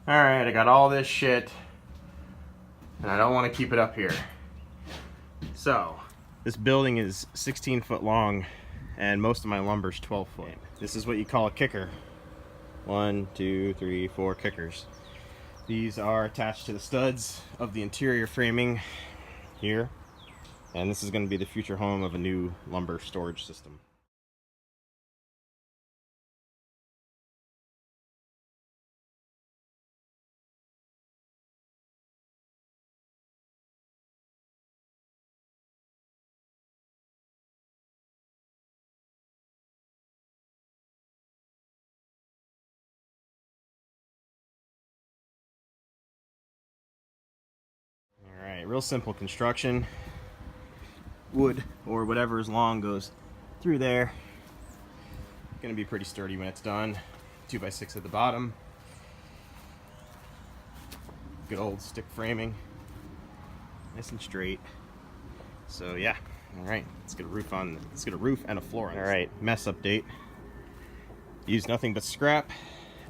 Alright, I got all this shit, and I don't want to keep it up here. So, this building is 16 foot long, and most of my lumber is 12 foot. This is what you call a kicker. 1, 2, 3, 4 kickers. These are attached to the studs of the interior framing here, and this is going to be the future home of a new lumber storage system. Alright, real simple construction. Wood or whatever is long goes through there. Gonna be pretty sturdy when it's done. 2x6 at the bottom. Good old stick framing. Nice and straight. So yeah, alright, let's get a roof on. Let's get a roof and a floor on. Alright, mess update. Used nothing but scrap,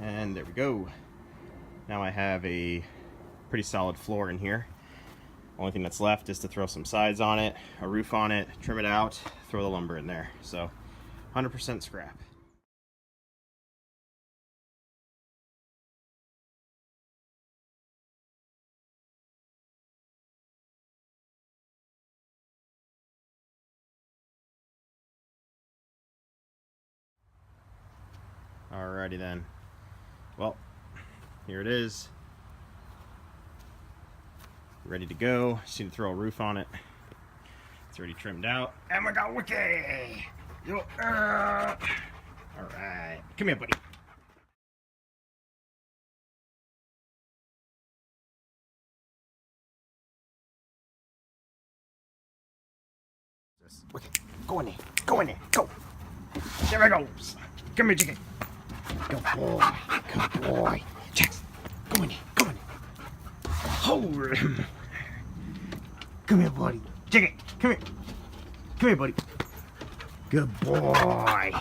and there we go. Now I have a pretty solid floor in here. Only thing that's left is to throw some sides on it, a roof on it, trim it out, throw the lumber in there. So 100% scrap. Alrighty then. Well, here it is. Ready to go. Just need to throw a roof on it. It's already trimmed out. And we got Wiki! Alright. Come here, buddy. Wiki, go in there. Go in there. Go. There it goes. Come here, chicken. Good boy. Good boy. Jax, go in there. Go in there. Hold him. Come here, buddy. Chicken, come here. Come here, buddy. Good boy.